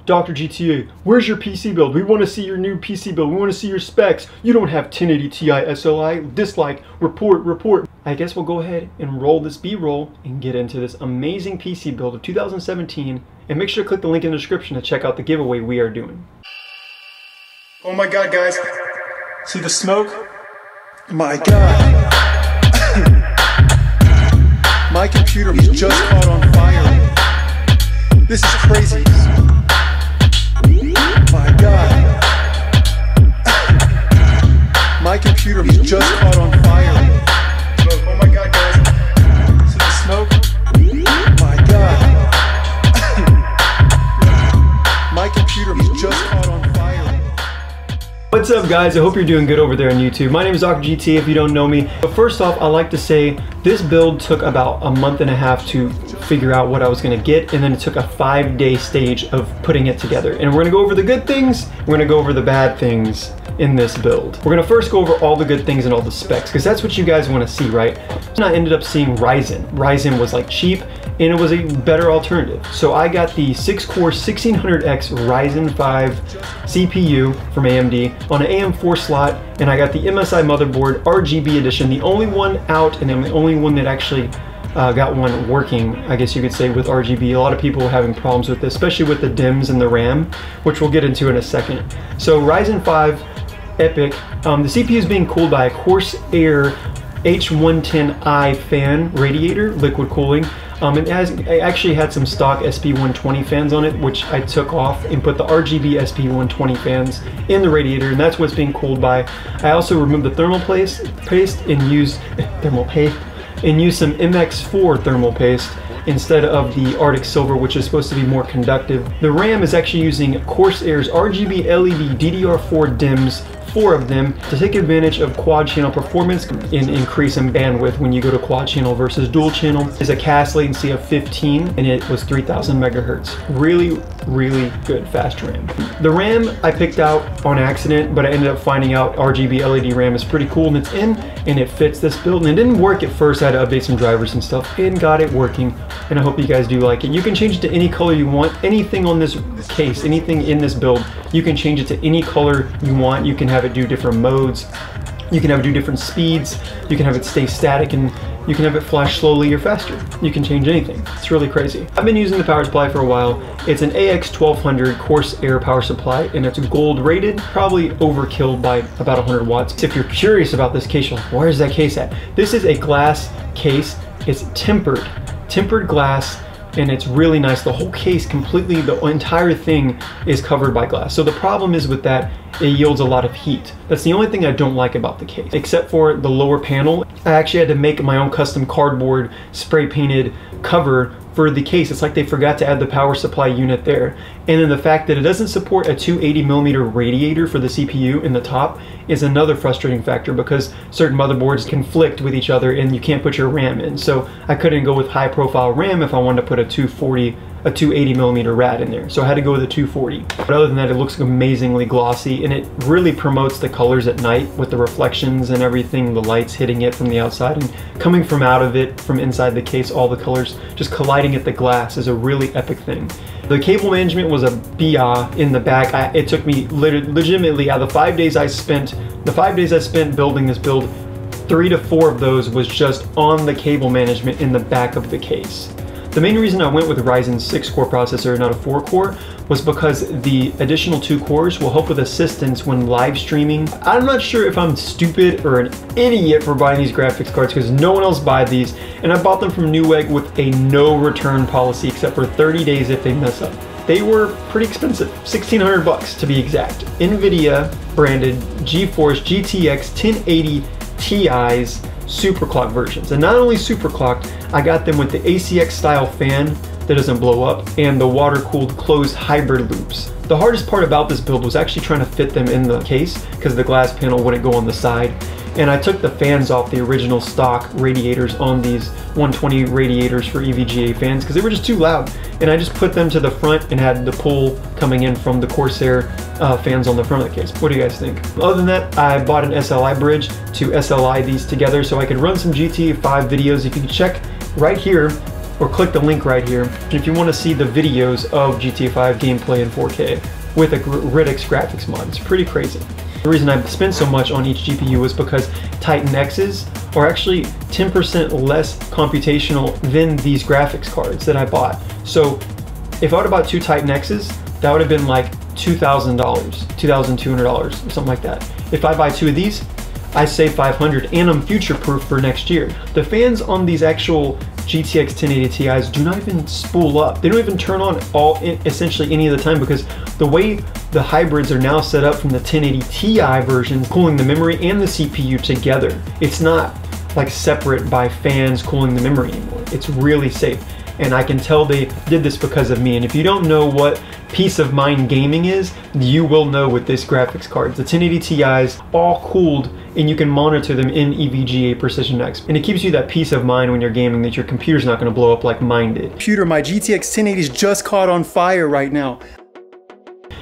Dr. GTA, where's your PC build? We want to see your new PC build. We want to see your specs. You don't have 1080 Ti SLI. Dislike, report. I guess we'll go ahead and roll this B-roll and get into this amazing PC build of 2017. And make sure to click the link in the description to check out the giveaway we are doing. Oh my God, guys. See the smoke? My God. My computer was just caught on fire. This is crazy. My God. My computer was just caught on fire. Smoke. Oh my God, guys. See the smoke? My God. My computer was just caught on fire. What's up, guys? I hope you're doing good over there on YouTube. My name is Doctorgta if you don't know me. But first off, I like to say this build took about a month and a half to figure out what I was going to get, and then it took a 5-day stage of putting it together. And we're going to go over the good things, we're going to go over the bad things in this build. We're going to first go over all the good things and all the specs, because that's what you guys want to see, right? And I ended up seeing Ryzen. Ryzen was like cheap, and it was a better alternative. So I got the 6-core 1600X Ryzen 5 CPU from AMD on an AM4 slot, and I got the MSI motherboard RGB edition, the only one out, and I'm the only one that actually got one working, I guess you could say, with RGB. A lot of people were having problems with this, especially with the DIMMs and the RAM, which we'll get into in a second. So Ryzen 5 Epic, the CPU is being cooled by a Corsair H110i fan radiator, liquid cooling. It actually had some stock SP120 fans on it, which I took off and put the RGB SP120 fans in the radiator, and that's what's being cooled by. I also removed the thermal paste and used some MX4 thermal paste instead of the Arctic Silver, which is supposed to be more conductive. The RAM is actually using Corsair's RGB LED DDR4 DIMMs, 4 of them, to take advantage of quad channel performance and increase in bandwidth when you go to quad channel versus dual channel. It's a CAS latency of 15, and it was 3000 megahertz. Really good fast RAM. The RAM I picked out on accident, but I ended up finding out RGB LED RAM is pretty cool, and it's in and it fits this build. And it didn't work at first. I had to update some drivers and stuff, and got it working, and I hope you guys do like it. You can change it to any color you want. Anything on this case, anything in this build, you can change it to any color you want. You can have it do different modes, you can have it do different speeds, you can have it stay static, and you can have it flash slowly or faster. You can change anything. It's really crazy. I've been using the power supply for a while. It's an AX1200 Corsair power supply, and it's gold rated, probably overkill by about 100 watts. If you're curious about this case, you're like, where's that case at? This is a glass case. It's tempered glass, and it's really nice. The whole case completely, the entire thing is covered by glass. So the problem is with that, it yields a lot of heat. That's the only thing I don't like about the case. Except for the lower panel, I actually had to make my own custom cardboard spray painted cover for the case. It's like they forgot to add the power supply unit there. And then the fact that it doesn't support a 280mm radiator for the CPU in the top is another frustrating factor, because certain motherboards conflict with each other and you can't put your RAM in. So I couldn't go with high profile RAM if I wanted to put a 280mm rad in there. So I had to go with a 240. But other than that, it looks amazingly glossy, and it really promotes the colors at night with the reflections and everything, the lights hitting it from the outside and coming from out of it, from inside the case, all the colors just colliding at the glass is a really epic thing. The cable management was a BIA in the back. It took me legitimately, out of the 5 days I spent, building this build, 3 to 4 of those was just on the cable management in the back of the case. The main reason I went with a Ryzen 6-core processor, not a 4-core, was because the additional 2 cores will help with assistance when live streaming. I'm not sure if I'm stupid or an idiot for buying these graphics cards, because no one else buys these, and I bought them from Newegg with a no return policy except for 30 days if they mess up. They were pretty expensive, 1,600 bucks to be exact. NVIDIA branded GeForce GTX 1080 Ti's superclock versions. And not only superclocked, I got them with the ACX style fan that doesn't blow up and the water-cooled closed hybrid loops. The hardest part about this build was actually trying to fit them in the case, because the glass panel wouldn't go on the side. And I took the fans off the original stock radiators on these 120 radiators for EVGA fans because they were just too loud. And I just put them to the front and had the pull coming in from the Corsair fans on the front of the case. What do you guys think? Other than that, I bought an SLI bridge to SLI these together so I could run some GTA 5 videos. If you can check right here, or click the link right here if you want to see the videos of GTA 5 gameplay in 4K with a Riddick's graphics mod. It's pretty crazy. The reason I spent so much on each GPU was because Titan X's are actually 10% less computational than these graphics cards that I bought. So if I would have bought 2 Titan X's, that would have been like $2,000, $2,200 or something like that. If I buy 2 of these, I save $500 and I'm future-proof for next year. The fans on these actual GTX 1080 Ti's do not even spool up. They don't even turn on essentially any of the time, because the way the hybrids are now set up from the 1080 Ti versions, cooling the memory and the CPU together. It's not like separate by fans cooling the memory anymore. It's really safe. And I can tell they did this because of me. And if you don't know what peace of mind gaming is, you will know with this graphics card. The 1080 Ti's all cooled, and you can monitor them in EVGA Precision X. And it gives you that peace of mind when you're gaming that your computer's not gonna blow up like mine did. Computer, my GTX 1080's just caught on fire right now.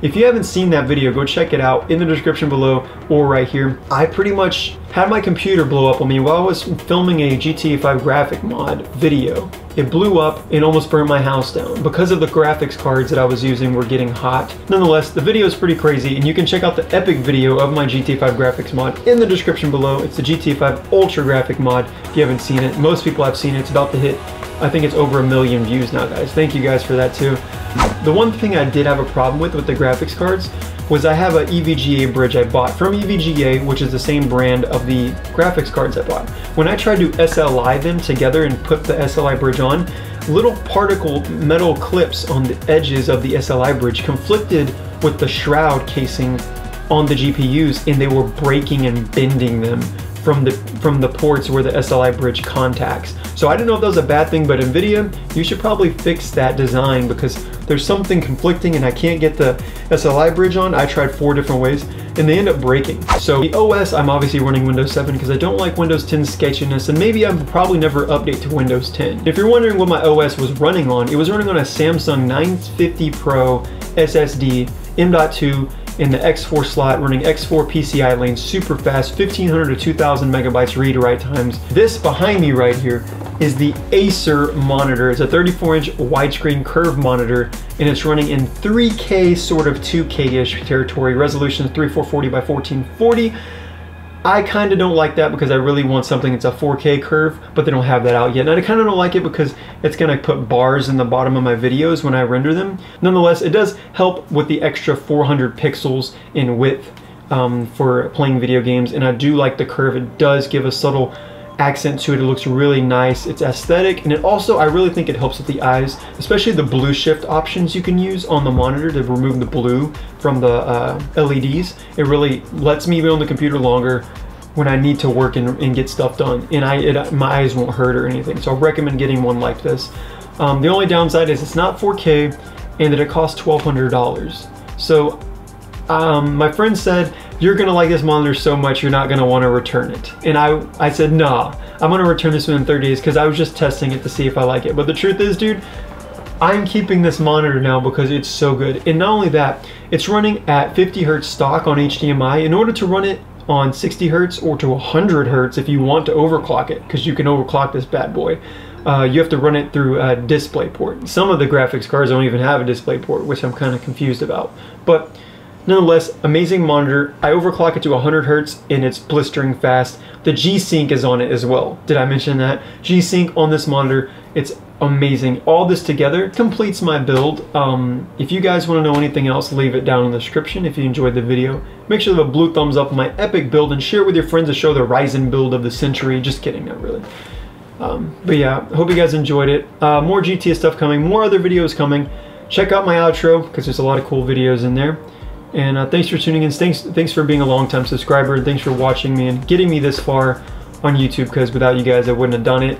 If you haven't seen that video, go check it out in the description below or right here. I pretty much had my computer blow up on me while I was filming a GTA 5 graphic mod video. It blew up and almost burned my house down because of the graphics cards that I was using were getting hot. Nonetheless, the video is pretty crazy, and you can check out the epic video of my GTA 5 graphics mod in the description below. It's the GTA 5 Ultra graphic mod if you haven't seen it. Most people have seen it. It's about to hit, I think it's over 1 million views now, guys. Thank you guys for that too. The one thing I did have a problem with the graphics cards was I have an EVGA bridge I bought from EVGA, which is the same brand of the graphics cards I bought. When I tried to SLI them together and put the SLI bridge on, little particle metal clips on the edges of the SLI bridge conflicted with the shroud casing on the GPUs, and they were breaking and bending them from the ports where the SLI bridge contacts. So I didn't know if that was a bad thing, but NVIDIA, you should probably fix that design, because there's something conflicting and I can't get the SLI bridge on. I tried 4 different ways and they end up breaking. So the OS, I'm obviously running Windows 7 because I don't like Windows 10 sketchiness, and maybe I'll probably never update to Windows 10. If you're wondering what my OS was running on, it was running on a Samsung 950 Pro SSD M.2 in the X4 slot, running X4 PCI lanes, super fast, 1500 to 2000 megabytes read-write times. This behind me right here is the Acer monitor. It's a 34-inch widescreen curved monitor, and it's running in 3K, sort of 2K-ish territory. Resolution is 3440 by 1440. I kind of don't like that because I really want something that's a 4K curve, but they don't have that out yet. And I kind of don't like it because it's going to put bars in the bottom of my videos when I render them. Nonetheless, it does help with the extra 400 pixels in width for playing video games, and I do like the curve. It does give a subtle accent to it. It looks really nice. It's aesthetic, and it also, I really think it helps with the eyes, especially the blue shift options you can use on the monitor to remove the blue from the LEDs. It really lets me be on the computer longer when I need to work and get stuff done, and my eyes won't hurt or anything. So I recommend getting one like this. The only downside is it's not 4K and that it costs $1,200. So my friend said, you're gonna like this monitor so much you're not gonna want to return it. And I said, nah, I'm gonna return this within 30 days because I was just testing it to see if I like it. But the truth is, dude, I'm keeping this monitor now because it's so good. And not only that, it's running at 50 Hertz stock on HDMI. In order to run it on 60 Hertz or to 100 Hertz if you want to overclock it, because you can overclock this bad boy, you have to run it through a display port. Some of the graphics cards don't even have a display port, which I'm kind of confused about. But nonetheless, amazing monitor. I overclock it to 100 Hertz and it's blistering fast. The G-Sync is on it as well. Did I mention that? G-Sync on this monitor, it's amazing. All this together completes my build. If you guys want to know anything else, leave it down in the description. If you enjoyed the video, make sure to leave a blue thumbs up on my epic build and share it with your friends to show the Ryzen build of the century. Just kidding, not really. But yeah, I hope you guys enjoyed it. More GTA stuff coming, more other videos coming. Check out my outro because there's a lot of cool videos in there. And thanks for tuning in. Thanks for being a long-time subscriber. And thanks for watching me and getting me this far on YouTube, because without you guys, I wouldn't have done it.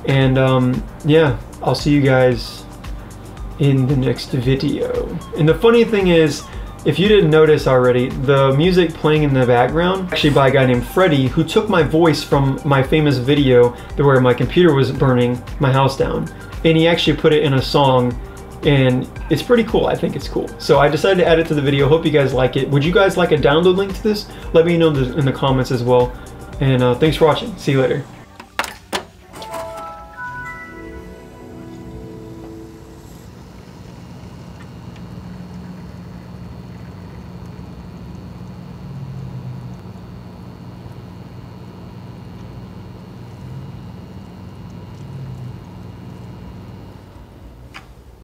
And yeah, I'll see you guys in the next video. And the funny thing is, if you didn't notice already, the music playing in the background, actually by a guy named Freddie, who took my voice from my famous video where my computer was burning my house down. And he actually put it in a song, and it's pretty cool. I think it's cool. So I decided to add it to the video. Hope you guys like it. Would you guys like a download link to this? Let me know in the comments as well. And thanks for watching. See you later.